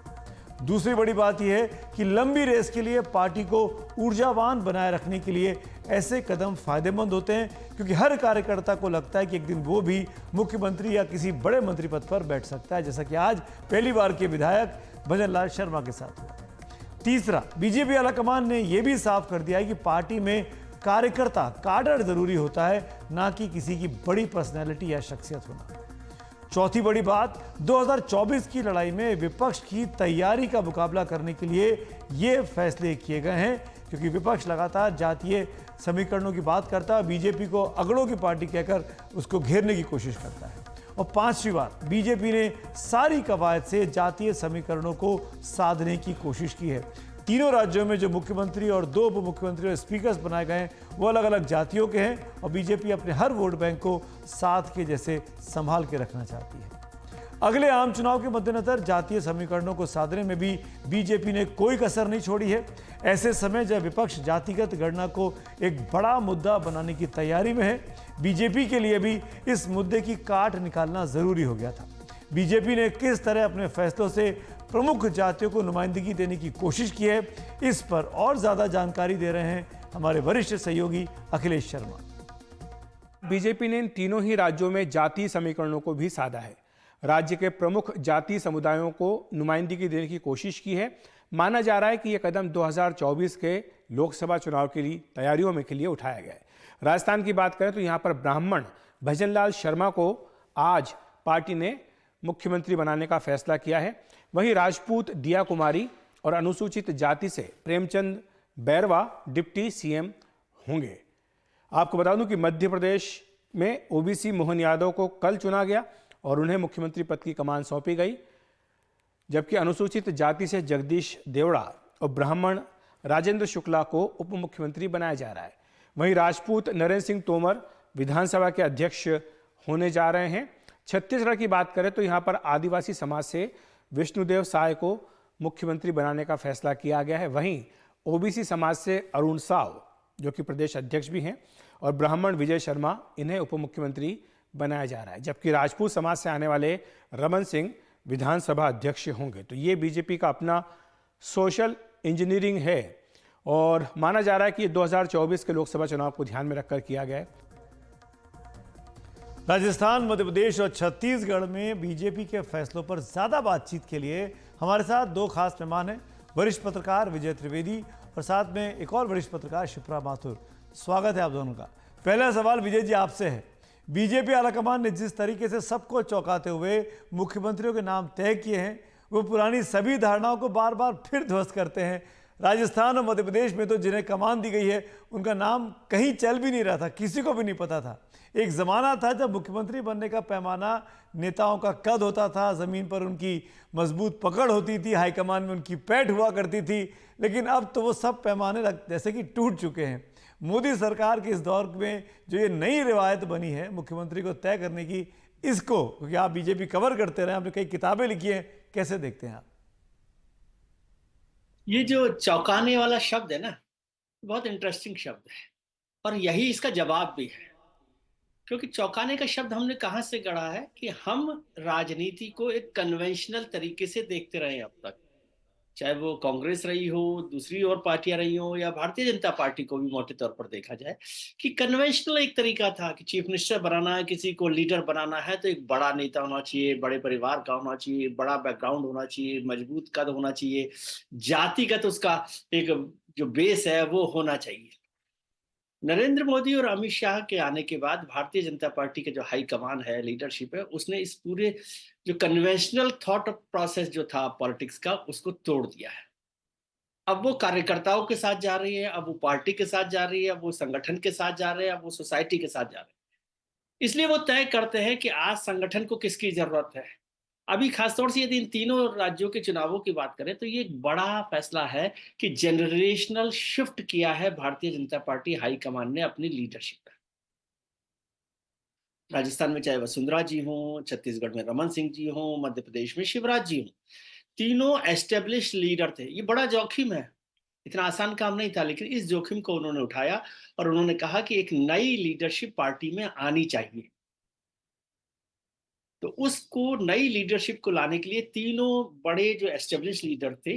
दूसरी बड़ी बात यह है कि लंबी रेस के लिए पार्टी को ऊर्जावान बनाए रखने के लिए ऐसे कदम फायदेमंद होते हैं, क्योंकि हर कार्यकर्ता को लगता है कि एक दिन वो भी मुख्यमंत्री या किसी बड़े मंत्री पद पर बैठ सकता है, जैसा कि आज पहली बार के विधायक भजनलाल शर्मा के साथ हुआ। तीसरा, बीजेपी आलाकमान ने यह भी साफ कर दिया है कि पार्टी में कार्यकर्ता काडर जरूरी होता है, ना कि किसी की बड़ी पर्सनैलिटी या शख्सियत होना। चौथी बड़ी बात, 2024 की लड़ाई में विपक्ष की तैयारी का मुकाबला करने के लिए ये फैसले किए गए हैं, क्योंकि विपक्ष लगातार जातीय समीकरणों की बात करता है, बीजेपी को अगड़ों की पार्टी कहकर उसको घेरने की कोशिश करता है। और पांचवी बार बीजेपी ने सारी कवायद से जातीय समीकरणों को साधने की कोशिश की है। तीनों राज्यों में जो मुख्यमंत्री और 2 उप मुख्यमंत्री और स्पीकर्स बनाए गए हैं वो अलग अलग जातियों के हैं और बीजेपी अपने हर वोट बैंक को साथ के जैसे संभाल के रखना चाहती है। अगले आम चुनाव के मद्देनजर जातीय समीकरणों को साधने में भी बीजेपी ने कोई कसर नहीं छोड़ी है। ऐसे समय जब विपक्ष जातिगत गणना को एक बड़ा मुद्दा बनाने की तैयारी में है, बीजेपी के लिए भी इस मुद्दे की काट निकालना जरूरी हो गया था। बीजेपी ने किस तरह अपने फैसलों से प्रमुख जातियों को नुमाइंदगी देने की कोशिश की है, इस पर और ज्यादा जानकारी दे रहे हैं हमारे वरिष्ठ सहयोगी अखिलेश शर्मा। बीजेपी ने इन तीनों ही राज्यों में जातीय समीकरणों को भी साधा है। राज्य के प्रमुख जातीय समुदायों को नुमाइंदगी देने की कोशिश की है। माना जा रहा है कि यह कदम 2024 के लोकसभा चुनाव के लिए तैयारियों में के लिए उठाया गया है। राजस्थान की बात करें तो यहां पर ब्राह्मण भजनलाल शर्मा को आज पार्टी ने मुख्यमंत्री बनाने का फैसला किया है। वहीं राजपूत दिया कुमारी और अनुसूचित जाति से प्रेमचंद बैरवा डिप्टी सीएम होंगे। आपको बता दूं कि मध्य प्रदेश में ओबीसी मोहन यादव को कल चुना गया और उन्हें मुख्यमंत्री पद की कमान सौंपी गई, जबकि अनुसूचित जाति से जगदीश देवड़ा और ब्राह्मण राजेंद्र शुक्ला को उप मुख्यमंत्री बनाया जा रहा है। वहीं राजपूत नरेंद्र सिंह तोमर विधानसभा के अध्यक्ष होने जा रहे हैं। छत्तीसगढ़ की बात करें तो यहां पर आदिवासी समाज से विष्णुदेव साय को मुख्यमंत्री बनाने का फैसला किया गया है। वहीं ओबीसी समाज से अरुण साव जो कि प्रदेश अध्यक्ष भी हैं और ब्राह्मण विजय शर्मा इन्हें उप मुख्यमंत्री बनाया जा रहा है, जबकि राजपूत समाज से आने वाले रमन सिंह विधानसभा अध्यक्ष होंगे। तो ये बीजेपी का अपना सोशल इंजीनियरिंग है और माना जा रहा है कि ये 2024 के लोकसभा चुनाव को ध्यान में रखकर किया गया है। राजस्थान, मध्य प्रदेश और छत्तीसगढ़ में बीजेपी के फैसलों पर ज्यादा बातचीत के लिए हमारे साथ 2 खास मेहमान हैं, वरिष्ठ पत्रकार विजय त्रिवेदी और साथ में एक और वरिष्ठ पत्रकार शिप्रा माथुर। स्वागत है आप दोनों का। पहला सवाल विजय जी आपसे है। बीजेपी आलाकमान ने जिस तरीके से सबको चौंकाते हुए मुख्यमंत्रियों के नाम तय किए हैं, वो पुरानी सभी धारणाओं को बार बार फिर ध्वस्त करते हैं। राजस्थान और मध्य प्रदेश में तो जिन्हें कमान दी गई है उनका नाम कहीं चल भी नहीं रहा था, किसी को भी नहीं पता था। एक ज़माना था जब मुख्यमंत्री बनने का पैमाना नेताओं का कद होता था, ज़मीन पर उनकी मजबूत पकड़ होती थी, हाईकमान में उनकी पैठ हुआ करती थी, लेकिन अब तो वो सब पैमाने जैसे कि टूट चुके हैं। मोदी सरकार के इस दौर में जो ये नई रिवायत बनी है मुख्यमंत्री को तय करने की, इसको क्योंकि आप बीजेपी कवर करते रहे, आपने कई किताबें लिखी हैं, कैसे देखते हैं आप? ये जो चौंकाने वाला शब्द है ना, बहुत इंटरेस्टिंग शब्द है और यही इसका जवाब भी है। क्योंकि चौंकाने का शब्द हमने कहां से गढ़ा है कि हम राजनीति को एक कन्वेंशनल तरीके से देखते रहे अब तक, चाहे वो कांग्रेस रही हो, दूसरी और पार्टियां रही हो, या भारतीय जनता पार्टी को भी मोटे तौर पर देखा जाए कि कन्वेंशनल एक तरीका था कि चीफ मिनिस्टर बनाना है, किसी को लीडर बनाना है तो एक बड़ा नेता होना चाहिए, बड़े परिवार का होना चाहिए, बड़ा बैकग्राउंड होना चाहिए, मजबूत कद होना चाहिए, जातिगत उसका एक जो बेस है वो होना चाहिए। नरेंद्र मोदी और अमित शाह के आने के बाद भारतीय जनता पार्टी के जो हाई कमान है, लीडरशिप है, उसने इस पूरे जो कन्वेंशनल थॉट प्रोसेस जो था पॉलिटिक्स का, उसको तोड़ दिया है। अब वो कार्यकर्ताओं के साथ जा रही है, अब वो पार्टी के साथ जा रही है, अब वो संगठन के साथ जा रहे हैं, अब वो सोसाइटी के साथ जा रहे हैं। इसलिए वो तय करते हैं कि आज संगठन को किसकी जरूरत है। अभी खासतौर से यदि इन तीनों राज्यों के चुनावों की बात करें तो ये एक बड़ा फैसला है कि जनरेशनल शिफ्ट किया है Bharatiya Janata party high command ने अपनी लीडरशिप पर। राजस्थान में चाहे वसुंधरा जी हों, छत्तीसगढ़ में रमन सिंह जी हों, मध्य प्रदेश में शिवराज जी हों, तीनों एस्टेब्लिश लीडर थे। ये बड़ा जोखिम है, इतना आसान काम नहीं था, लेकिन इस जोखिम को उन्होंने उठाया और उन्होंने कहा कि एक नई लीडरशिप पार्टी में आनी चाहिए। तो उसको नई लीडरशिप को लाने के लिए तीनों बड़े जो एस्टेब्लिश लीडर थे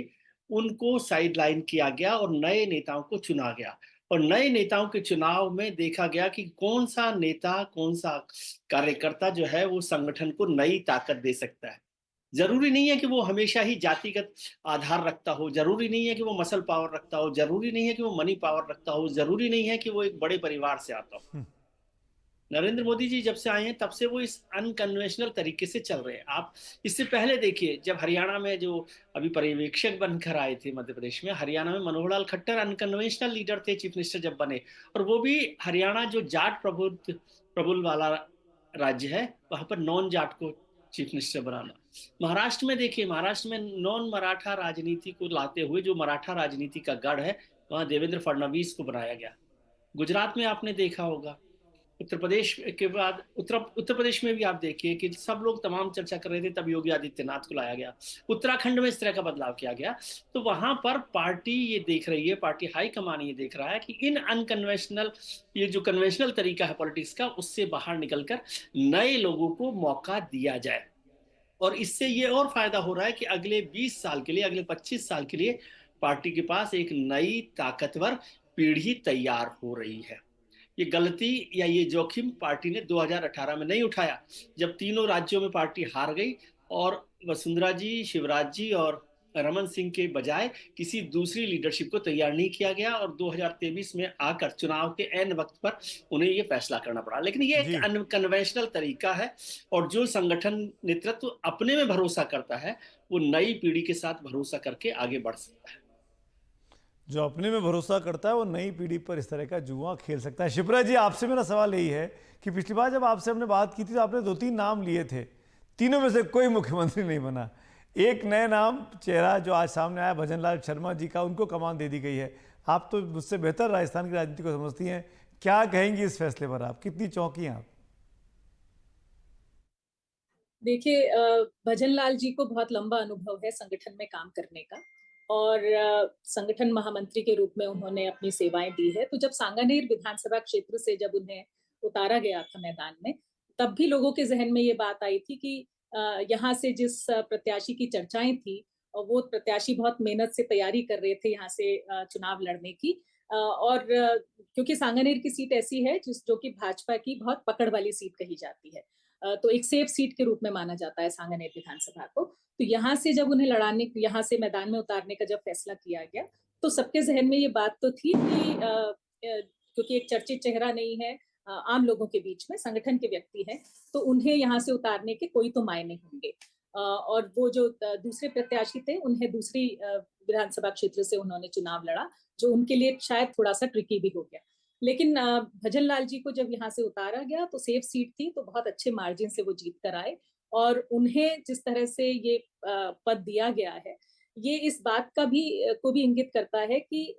उनको साइडलाइन किया गया और नए नेताओं को चुना गया। और नए नेताओं के चुनाव में देखा गया कि कौन सा नेता, कौन सा कार्यकर्ता जो है वो संगठन को नई ताकत दे सकता है। जरूरी नहीं है कि वो हमेशा ही जातिगत आधार रखता हो, जरूरी नहीं है कि वो मसल पावर रखता हो, जरूरी नहीं है कि वो मनी पावर रखता हो, जरूरी नहीं है कि वो एक बड़े परिवार से आता हो। नरेंद्र मोदी जी जब से आए हैं तब से वो इस अनकन्वेंशनल तरीके से चल रहे हैं। आप इससे पहले देखिए, जब हरियाणा में जो अभी पर्यवेक्षक बनकर आए थे मध्य प्रदेश में, हरियाणा में मनोहर लाल खट्टर अनकन्वेंशनल लीडर थे चीफ मिनिस्टर जब बने, और वो भी हरियाणा जो जाट प्रबुल वाला राज्य है, वहां पर नॉन जाट को चीफ मिनिस्टर बनाना। महाराष्ट्र में देखिए, महाराष्ट्र में नॉन मराठा राजनीति को लाते हुए जो मराठा राजनीति का गढ़ है, वहां देवेंद्र फडणवीस को बनाया गया। गुजरात में आपने देखा होगा, उत्तर प्रदेश के बाद उत्तर प्रदेश में भी आप देखिए कि सब लोग तमाम चर्चा कर रहे थे, तब योगी आदित्यनाथ को लाया गया। उत्तराखंड में इस तरह का बदलाव किया गया। तो वहां पर पार्टी ये देख रही है, पार्टी हाईकमान ये देख रहा है कि इन अनकन्वेंशनल, ये जो कन्वेंशनल तरीका है पॉलिटिक्स का, उससे बाहर निकलकर नए लोगों को मौका दिया जाए। और इससे ये और फायदा हो रहा है कि अगले 20 साल के लिए, अगले 25 साल के लिए पार्टी के पास एक नई ताकतवर पीढ़ी तैयार हो रही है। ये गलती या ये जोखिम पार्टी ने 2018 में नहीं उठाया, जब तीनों राज्यों में पार्टी हार गई और वसुंधरा जी, शिवराज जी और रमन सिंह के बजाय किसी दूसरी लीडरशिप को तैयार नहीं किया गया, और 2023 में आकर चुनाव के ऐन वक्त पर उन्हें ये फैसला करना पड़ा। लेकिन ये एक अनकन्वेंशनल तरीका है, और जो संगठन नेतृत्व अपने में भरोसा करता है, वो नई पीढ़ी के साथ भरोसा करके आगे बढ़ सकता है। जो अपने में भरोसा करता है वो नई पीढ़ी पर इस तरह का जुआ खेल सकता है। शिप्रा जी, आपसे मेरा सवाल यही है कि पिछली बार जब आपसे हमने बात की थी तो आपने 2-3 नाम लिए थे, तीनों में से कोई मुख्यमंत्री नहीं बना। एक नए नाम चेहरा जो आज सामने आया भजन लाल शर्मा जी का, उनको कमान दे दी गई है। आप तो मुझसे बेहतर राजस्थान की राजनीति को समझती हैं, क्या कहेंगी इस फैसले पर? आप कितनी चौंकी हैं आप? देखिए, भजन लाल जी को बहुत लंबा अनुभव है संगठन में काम करने का, और संगठन महामंत्री के रूप में उन्होंने अपनी सेवाएं दी है। तो जब सांगानेर विधानसभा क्षेत्र से जब उन्हें उतारा गया था मैदान में, तब भी लोगों के जहन में ये बात आई थी कि यहाँ से जिस प्रत्याशी की चर्चाएं थी, वो प्रत्याशी बहुत मेहनत से तैयारी कर रहे थे यहाँ से चुनाव लड़ने की, और क्योंकि सांगानेर की सीट ऐसी है जो कि भाजपा की बहुत पकड़ वाली सीट कही जाती है, तो एक सेफ सीट के रूप में माना जाता है सांगानेर विधानसभा को। तो यहाँ से जब उन्हें लड़ाने, यहाँ से मैदान में उतारने का जब फैसला किया गया, तो सबके जहन में ये बात तो थी कि क्योंकि एक चर्चित चेहरा नहीं है आम लोगों के बीच में, संगठन के व्यक्ति हैं, तो उन्हें यहाँ से उतारने के कोई तो मायने होंगे। और वो जो दूसरे प्रत्याशी थे, उन्हें दूसरी विधानसभा क्षेत्र से उन्होंने चुनाव लड़ा, जो उनके लिए शायद थोड़ा सा ट्रिकी भी हो गया। लेकिन भजन लाल जी को जब यहाँ से उतारा गया तो सेफ सीट थी, तो बहुत अच्छे मार्जिन से वो जीत कर आए, और उन्हें जिस तरह से ये पद दिया गया है, ये इस बात का भी इंगित करता है कि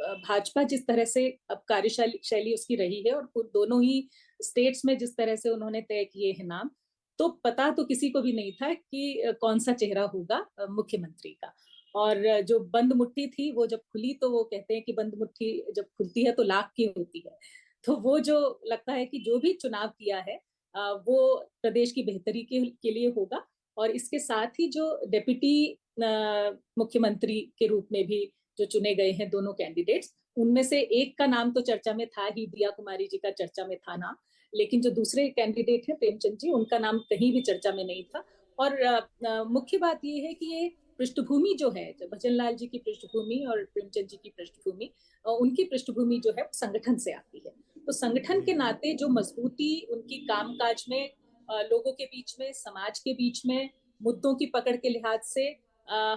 भाजपा जिस तरह से अब कार्यशैली उसकी रही है, और दोनों ही स्टेट्स में जिस तरह से उन्होंने तय किए हैं नाम, तो पता तो किसी को भी नहीं था कि कौन सा चेहरा होगा मुख्यमंत्री का। और जो बंद मुट्ठी थी, वो जब खुली, तो वो कहते हैं कि बंद मुट्ठी जब खुलती है तो लाख की होती है। तो वो जो लगता है कि जो भी चुनाव किया है वो प्रदेश की बेहतरी के लिए होगा। और इसके साथ ही जो डिप्टी मुख्यमंत्री के रूप में भी जो चुने गए हैं दोनों कैंडिडेट्स, उनमें से एक का नाम तो चर्चा में था ही, दिया कुमारी जी का चर्चा में था नाम, लेकिन जो दूसरे कैंडिडेट हैं प्रेमचंद जी, उनका नाम कहीं भी चर्चा में नहीं था। और मुख्य बात ये है कि ये पृष्ठभूमि जो है, भजन लाल जी की पृष्ठभूमि और प्रेमचंद जी की पृष्ठभूमि, उनकी पृष्ठभूमि जो है संगठन से आती है। तो संगठन के नाते जो मजबूती उनकी कामकाज में, लोगों के बीच में, समाज के बीच में मुद्दों की पकड़ के लिहाज से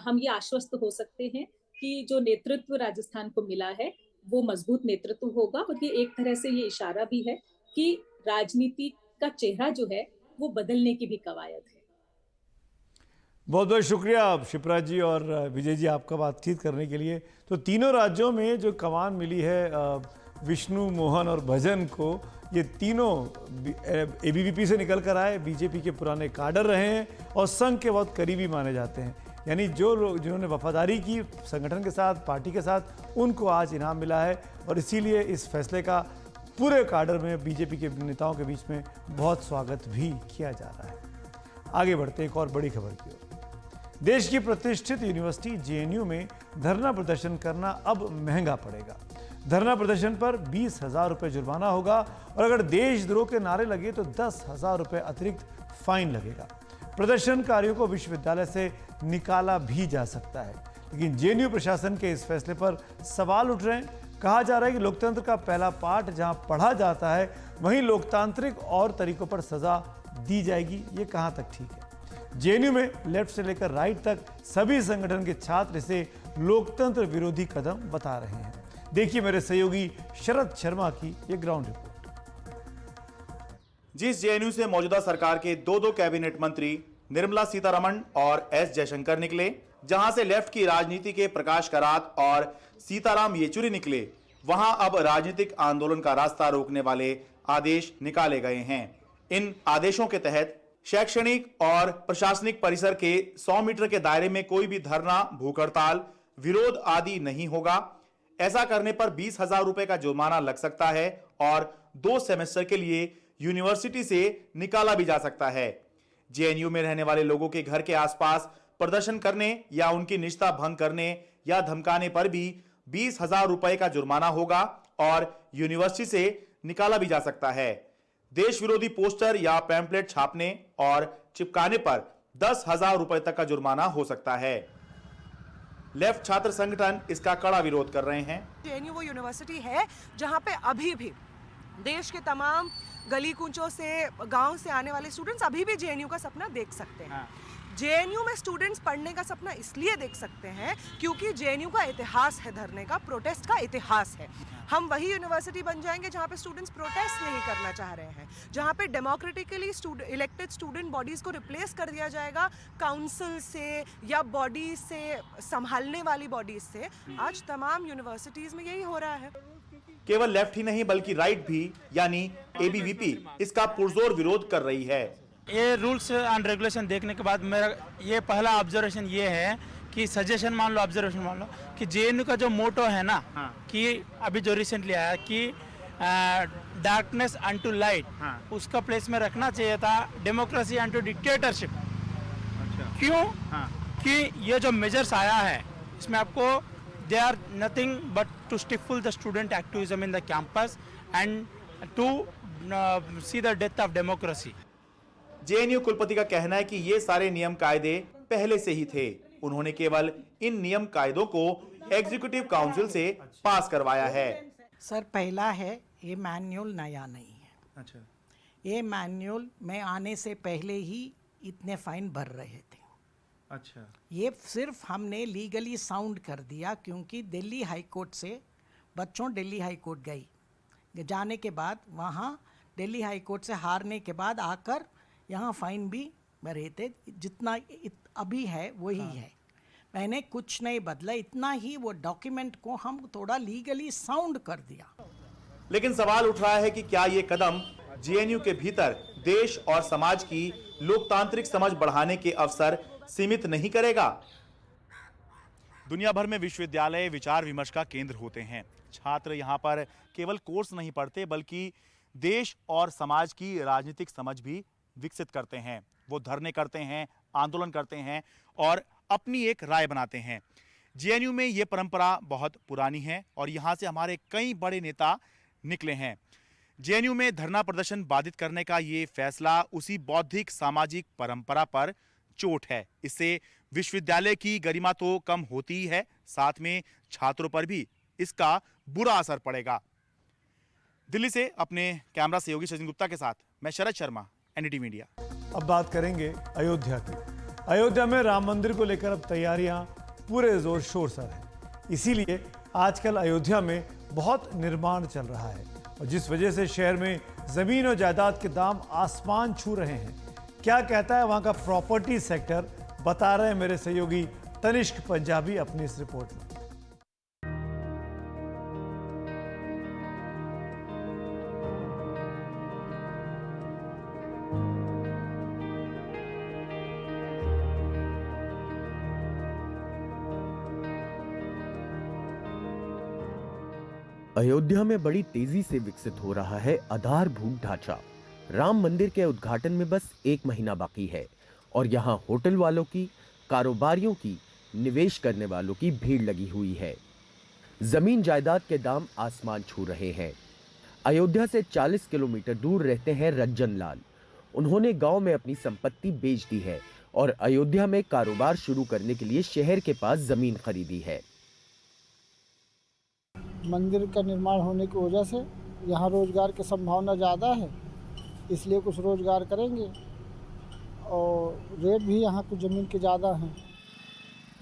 हम ये आश्वस्त हो सकते हैं कि जो नेतृत्व राजस्थान को मिला है वो मजबूत नेतृत्व होगा। और ये एक तरह से ये इशारा भी है कि राजनीति का चेहरा जो है वो बदलने की भी कवायद है। बहुत बहुत शुक्रिया शिप्रा जी और विजय जी आपका बातचीत करने के लिए। तो तीनों राज्यों में जो कमान मिली है विष्णु, मोहन और भजन को, ये तीनों एबीवीपी से निकल कर आए, बीजेपी के पुराने काडर रहे हैं और संघ के बहुत करीबी माने जाते हैं। यानी जो लोग जिन्होंने वफादारी की संगठन के साथ, पार्टी के साथ, उनको आज इनाम मिला है। और इसीलिए इस फैसले का पूरे काडर में, बीजेपी के नेताओं के बीच में बहुत स्वागत भी किया जा रहा है। आगे बढ़ते एक और बड़ी खबर की ओर। देश की प्रतिष्ठित यूनिवर्सिटी जेएनयू में धरना प्रदर्शन करना अब महंगा पड़ेगा। धरना प्रदर्शन पर 20,000 रुपये जुर्माना होगा, और अगर देशद्रोह के नारे लगे तो 10,000 रुपये अतिरिक्त फाइन लगेगा। प्रदर्शनकारियों को विश्वविद्यालय से निकाला भी जा सकता है। लेकिन जेएनयू प्रशासन के इस फैसले पर सवाल उठ रहे हैं। कहा जा रहा है कि लोकतंत्र का पहला पाठ जहां पढ़ा जाता है वहीं लोकतांत्रिक और तरीकों पर सजा दी जाएगी, ये कहां तक ठीक है? जेएनयू में लेफ्ट से लेकर राइट तक सभी संगठन के छात्र इसे लोकतंत्र विरोधी कदम बता रहे हैं। देखिए मेरे सहयोगी शरद शर्मा की ये ग्राउंड रिपोर्ट। जिस जेएनयू से मौजूदा सरकार के दो कैबिनेट मंत्री निर्मला सीतारमण और एस जयशंकर निकले, जहां से लेफ्ट की राजनीति के प्रकाश करात और सीताराम येचुरी निकले, वहां अब राजनीतिक आंदोलन का रास्ता रोकने वाले आदेश निकाले गए हैं। इन आदेशों के तहत शैक्षणिक और प्रशासनिक परिसर के 100 मीटर के दायरे में कोई भी धरना, भूख हड़ताल, विरोध आदि नहीं होगा। ऐसा करने पर 20,000 रुपए का जुर्माना लग सकता है और 2 सेमेस्टर के लिए यूनिवर्सिटी से निकाला भी जा सकता है। जेएनयू में रहने वाले लोगों के घर के आसपास प्रदर्शन करने या उनकी निजता भंग करने या धमकाने पर भी 20,000 रुपए का जुर्माना होगा और यूनिवर्सिटी से निकाला भी जा सकता है। देश विरोधी पोस्टर या पैम्पलेट छापने और चिपकाने पर 10,000 रुपए तक का जुर्माना हो सकता है। लेफ्ट छात्र संगठन इसका कड़ा विरोध कर रहे हैं। जेएनयू वो यूनिवर्सिटी है जहां पे अभी भी देश के तमाम गली कूचों से, गांव से आने वाले स्टूडेंट्स अभी भी जेएनयू का सपना देख सकते हैं। जेएनयू में स्टूडेंट्स पढ़ने का सपना इसलिए देख सकते हैं क्योंकि जेएनयू का इतिहास है, धरने का, प्रोटेस्ट का इतिहास है। हम वही यूनिवर्सिटी बन जाएंगे जहां पे स्टूडेंट्स प्रोटेस्ट नहीं करना चाह रहे हैं, जहां पे डेमोक्रेटिकली इलेक्टेड स्टूडेंट बॉडीज को रिप्लेस कर दिया जाएगा काउंसिल से या बॉडी से, संभालने वाली बॉडीज से। आज तमाम यूनिवर्सिटीज में यही हो रहा है। केवल लेफ्ट ही नहीं बल्कि राइट भी, यानी एबीवीपी, इसका पुरजोर विरोध कर रही है। ये रूल्स एंड रेगुलेशन देखने के बाद मेरा ये पहला ऑब्जर्वेशन ये है कि सजेशन मान लो, ऑब्जर्वेशन मान लो कि जेएनयू का जो मोटो है ना, कि अभी जो रिसेंटली आया कि डार्कनेस अनटू लाइट, उसका प्लेस में रखना चाहिए था डेमोक्रेसी अनटू डिक्टेटरशिप। क्यों? कि ये जो मेजर्स आया है इसमें आपको they are nothing but to stifle the student activism in the campus and to see the death of democracy. JNU कुलपति का कहना है कि ये सारे नियम कायदे पहले से ही थे, उन्होंने केवल इन नियम कायदों को एग्जीक्यूटिव काउंसिल से पास करवाया है। सर पहला है, ये मैन्युअल नया नहीं है। अच्छा। ये मैन्युअल में आने से पहले ही इतने फाइन भर रहे थे। अच्छा। ये सिर्फ हमने लीगली साउंड कर दिया क्योंकि दिल्ली हाई कोर्ट से बच्चों दिल्ली हाई कोर्ट गई, जाने के बाद वहाँ दिल्ली हाई कोर्ट से हारने के बाद आकर यहाँ फाइन भी भरे थे। जितना अभी है वही है, मैंने कुछ नहीं बदला, इतना ही वो डॉक्यूमेंट को हम थोड़ा लीगली साउंड कर दिया। लेकिन सवाल उठ रहा है कि क्या ये कदम जेएनयू के भीतर देश और समाज की लोकतांत्रिक समझ बढ़ाने के अवसर सीमित नहीं करेगा? दुनिया भर में विश्वविद्यालय विचार विमर्श का केंद्र होते हैं। छात्र यहाँ पर केवल कोर्स नहीं पढ़ते बल्कि देश और समाज की राजनीतिक समझ भी विकसित करते हैं। वो धरने करते हैं, आंदोलन करते हैं और अपनी एक राय बनाते हैं। जेएनयू में ये परंपरा बहुत पुरानी है और यहाँ से हमारे कई बड़े नेता निकले हैं। जेएनयू में धरना प्रदर्शन बाधित करने का ये फैसला उसी बौद्धिक सामाजिक परंपरा पर चोट है। इससे विश्वविद्यालय की गरिमा तो कम होती ही है, साथ में छात्रों पर भी इसका बुरा असर पड़ेगा। दिल्ली से अपने कैमरा सहयोगी सचिन गुप्ता के साथ मैं शरद शर्मा, एनडीटीवी मीडिया। अब बात करेंगे अयोध्या की। अयोध्या में राम मंदिर को लेकर अब तैयारियां पूरे जोर शोर से हैं। इसीलिए आजकल अयोध्या में बहुत निर्माण चल रहा है और जिस वजह से शहर में जमीन और जायदाद के दाम आसमान छू रहे हैं। क्या कहता है वहां का प्रॉपर्टी सेक्टर, बता रहे हैं मेरे सहयोगी तनिष्क पंजाबी अपनी इस रिपोर्ट में। अयोध्या में बड़ी तेजी से विकसित हो रहा है आधारभूत ढांचा। राम मंदिर के उद्घाटन में बस 1 महीना बाकी है और यहाँ होटल वालों की, कारोबारियों की, निवेश करने वालों की भीड़ लगी हुई है। जमीन जायदाद के दाम आसमान छू रहे हैं। अयोध्या से 40 किलोमीटर दूर रहते हैं रंजन लाल। उन्होंने गांव में अपनी संपत्ति बेच दी है और अयोध्या में कारोबार शुरू करने के लिए शहर के पास जमीन खरीदी है। मंदिर का निर्माण होने की वजह से यहाँ रोजगार की संभावना ज़्यादा है, इसलिए कुछ रोजगार करेंगे और रेट भी यहाँ कुछ ज़मीन के ज़्यादा हैं।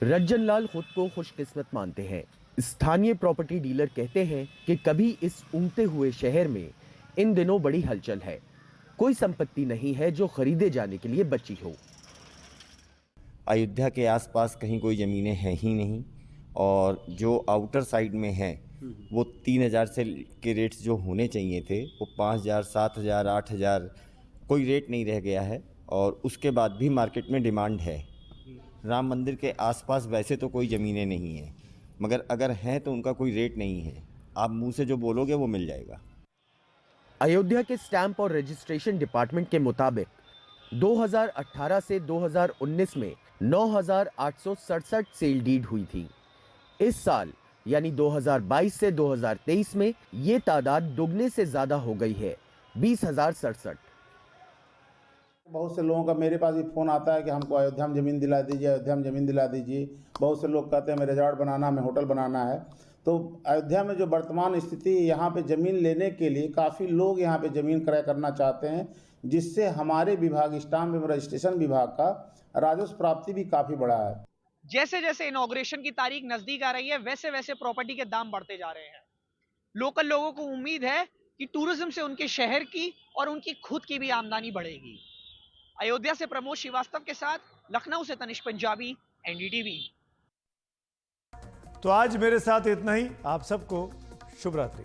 रंजन लाल खुद को खुशकिस्मत मानते हैं। स्थानीय प्रॉपर्टी डीलर कहते हैं कि कभी इस ऊँगते हुए शहर में इन दिनों बड़ी हलचल है। कोई संपत्ति नहीं है जो खरीदे जाने के लिए बची हो। अयोध्या के आसपास कहीं कोई ज़मीनें हैं ही नहीं, और जो आउटर साइड में है वो 3,000 से के रेट्स जो होने चाहिए थे वो 5,000, 7,000, 8,000 कोई रेट नहीं रह गया है। और उसके बाद भी मार्केट में डिमांड है। राम मंदिर के आसपास वैसे तो कोई ज़मीनें नहीं हैं, मगर अगर हैं तो उनका कोई रेट नहीं है। आप मुंह से जो बोलोगे वो मिल जाएगा। अयोध्या के स्टैंप और रजिस्ट्रेशन डिपार्टमेंट के मुताबिक 2018 से 2019 में 9,867 सेल डीड हुई थी। इस साल यानी 2022 से 2023 में ये तादाद दुगने से ज्यादा हो गई है, 20,067। बहुत से लोगों का मेरे पास भी फ़ोन आता है कि हमको अयोध्या में ज़मीन दिला दीजिए, अयोध्या में ज़मीन दिला दीजिए। बहुत से लोग कहते हैं हमें रिजॉर्ट बनाना, हमें होटल बनाना है। तो अयोध्या में जो वर्तमान स्थिति, यहाँ पे ज़मीन लेने के लिए काफ़ी लोग यहाँ पे ज़मीन क्रय करना चाहते हैं, जिससे हमारे विभाग स्टाम्प एवं रजिस्ट्रेशन विभाग का राजस्व प्राप्ति भी काफ़ी बड़ा है। जैसे जैसे इनॉग्रेशन की तारीख नज़दीक आ रही है, वैसे वैसे प्रॉपर्टी के दाम बढ़ते जा रहे हैं। लोकल लोगों को उम्मीद है कि टूरिज्म से उनके शहर की और उनकी खुद की भी आमदनी बढ़ेगी। अयोध्या से प्रमोद श्रीवास्तव के साथ लखनऊ से तनिष्क पंजाबी, NDTV। तो आज मेरे साथ इतना ही। आप सबको शुभ रात्रि।